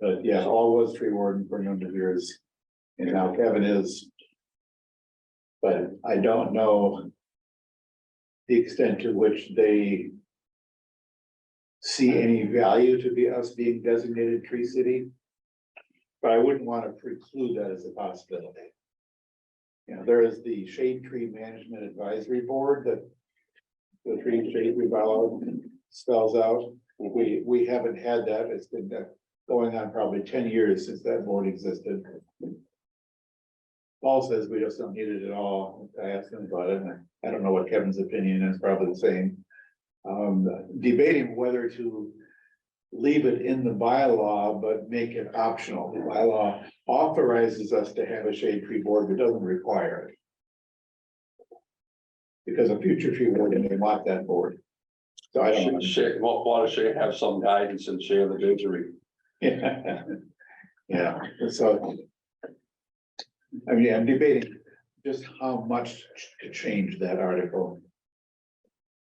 But yeah, Paul was tree warden for a number of years, and now Kevin is. But I don't know the extent to which they see any value to be us being designated tree city. But I wouldn't want to preclude that as a possibility. You know, there is the Shade Tree Management Advisory Board that the shade tree bylaw spells out. We haven't had that. It's been going on probably 10 years since that board existed. Paul says we just don't need it at all. I asked him about it, and I don't know what Kevin's opinion is, probably the same. Debating whether to leave it in the bylaw, but make it optional. The bylaw authorizes us to have a shade tree board, but doesn't require it. Because a future tree warden may want that board. So I don't know. Want to have some guidance and share the victory. Yeah. Yeah, so. I mean, I'm debating just how much to change that article.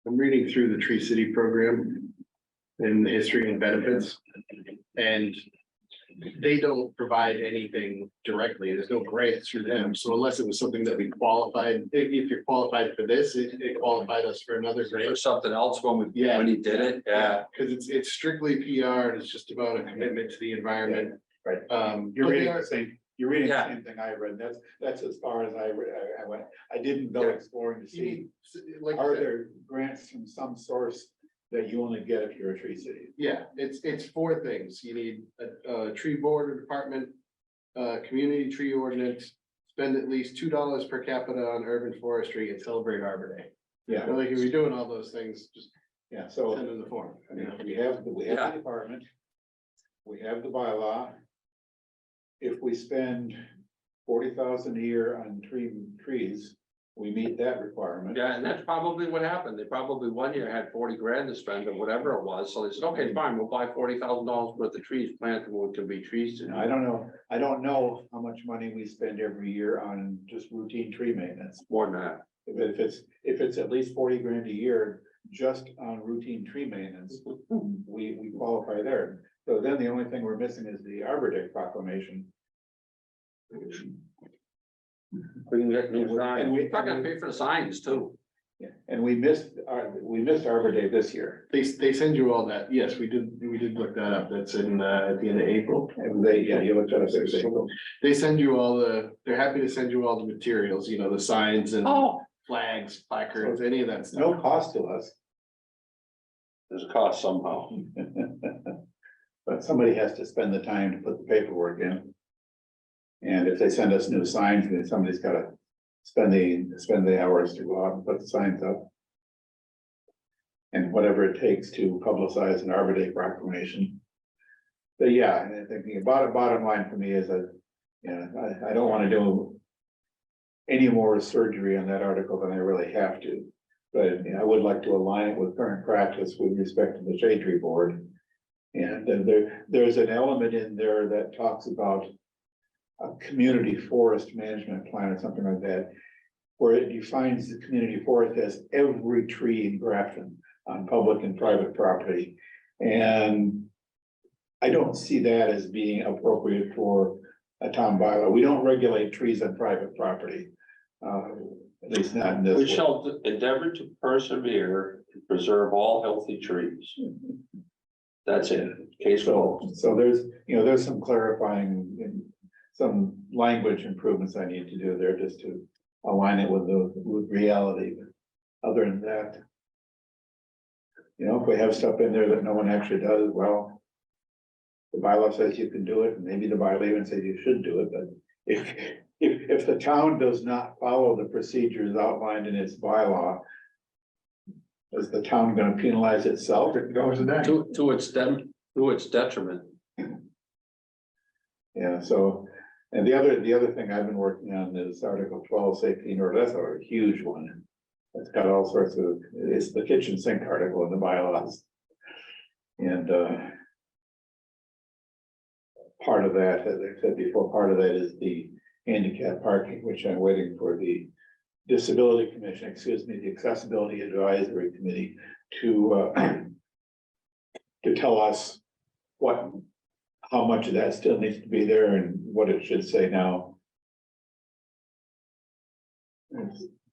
I'm reading through the Tree City program and the history and benefits. And they don't provide anything directly. There's no grants through them. So unless it was something that we qualified, if you're qualified for this, it qualified us for another Or grant. something else when Yeah. when he did it, yeah. Because it's strictly PR and it's just about a commitment to the environment. Right. You're But they reading are- the same, you're reading the Yeah. same thing I read. That's as far as I went. I didn't go Yeah. exploring to see, Like I are said, there grants from some source that you only get if you're a tree city? yeah, it's four things. You need a tree board or department, community tree ordinance, spend at least $2 per capita on urban forestry and celebrate Arbor Day. Yeah, Like if you're doing all those things, just yeah, so, send in the form. I mean, we have the Yeah. department. We have the bylaw. If we spend 40,000 a year on trees, we meet that requirement. Yeah, and that's probably what happened. They probably one year had 40 grand to spend or whatever it was. So they said, okay, fine, we'll buy $40,000 worth of trees, plant them, what can be trees. And I don't know how much money we spend every year on just routine tree maintenance. More than that. If it's at least 40 grand a year, just on routine tree maintenance, we qualify there. So then the only thing we're missing is the Arbor Day proclamation. We can get new And signs. we- We're not gonna pay for the signs too. Yeah, and we missed Arbor Day this year. They send you all that. Yes, we did look that up. That's in, at the end of April. And you looked at us. They send you they're happy to send you all the materials, you know, the signs and Oh. flags, placards, any of that stuff. No cost to us, There's a cost somehow. but somebody has to spend the time to put the paperwork in. And if they send us new signs, then somebody's gotta spend the hours to go out and put the signs up. And whatever it takes to publicize an Arbor Day proclamation. But yeah, and I think the bottom line for me is that, I don't wanna do any more surgery on that article than I really have to. But I would like to align it with current practice with respect to the shade tree board. And there's an element in there that talks about a community forest management plan or something like that, where it defines the community forest as every tree in Grafton on public and private property. And I don't see that as being appropriate for a town bylaw. We don't regulate trees on private property. At least not in this. We way. shall endeavor to persevere and preserve all healthy trees. That's it. Case closed. So there's some clarifying and some language improvements I need to do there just to align it with reality. But other than that, if we have stuff in there that no one actually does, well, the bylaw says you can do it, and maybe the bylaw even says you should do it, but if the town does not follow the procedures outlined in its bylaw, is the town gonna penalize itself? It goes to that. To its detriment. Yeah, so, and the other thing I've been working on is Article 12, safety and order. That's a huge one. It's got all sorts of, it's the kitchen sink article in the bylaws. And part of that, as I said before, part of that is the handicap parking, which I'm waiting for the Disability Commission, the Accessibility Advisory Committee to tell us how much of that still needs to be there and what it should say now.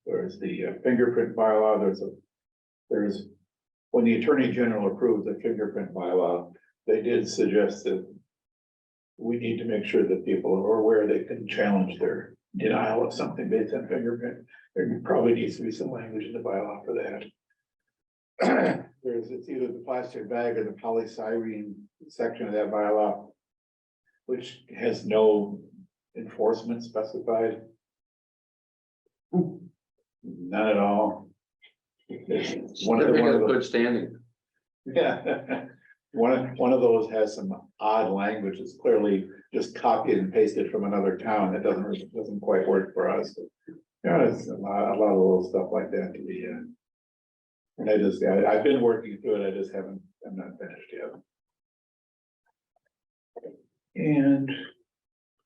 There's the fingerprint bylaw, there's when the Attorney General approved the fingerprint bylaw, they did suggest that we need to make sure that people are aware they can challenge their denial of something based on fingerprint. There probably needs to be some language in the bylaw for that. It's either the plastic bag or the polystyrene section of that bylaw, which has no enforcement specified. None at all. It's one of Certificate of the, good standing. yeah, one of those has some odd language. It's clearly just copied and pasted from another town. That doesn't quite work for us. It's a lot of little stuff like that to be. And I've been working through it. I'm not finished yet. And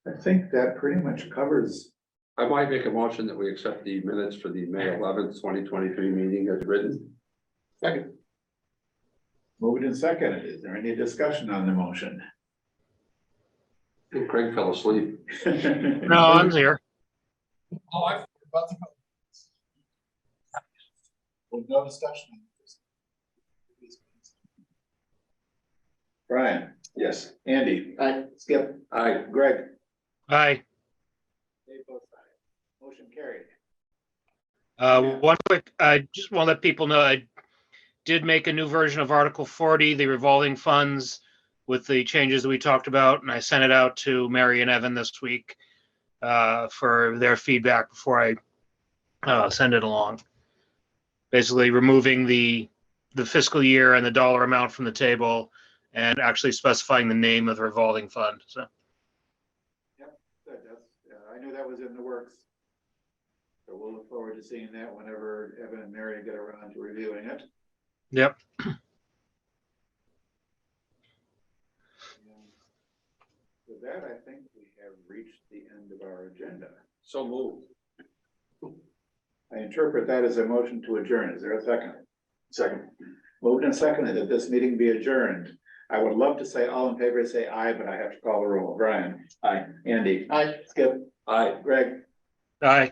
I think that pretty much covers. I might make a motion that we accept the minutes for the May 11th, 2023 meeting as written. Second. Moved and seconded. Is there any discussion on the motion? Craig fell asleep. No, I'm here. Oh, I forgot about the. Well, no discussion. Brian, Yes. Andy, Aye. Skip, Aye. Greg. Aye. Dave votes aye. Motion carried. One quick, I just want to let people know, I did make a new version of Article 40, the revolving funds with the changes that we talked about, and I sent it out to Mary and Evan this week for their feedback before I send it along. Basically removing the fiscal year and the dollar amount from the table and actually specifying the name of the revolving fund, so. Good, I knew that was in the works. So we'll look forward to seeing that whenever Evan and Mary get around to reviewing it. Yep. With that, I think we have reached the end of our agenda. So moved. I interpret that as a motion to adjourn. Is there a second? Second. Moved and seconded that this meeting be adjourned. I would love to say all in favor, say aye, but I have to call the roll. Brian? Aye. Andy? Aye. Skip? Aye. Greg? Aye.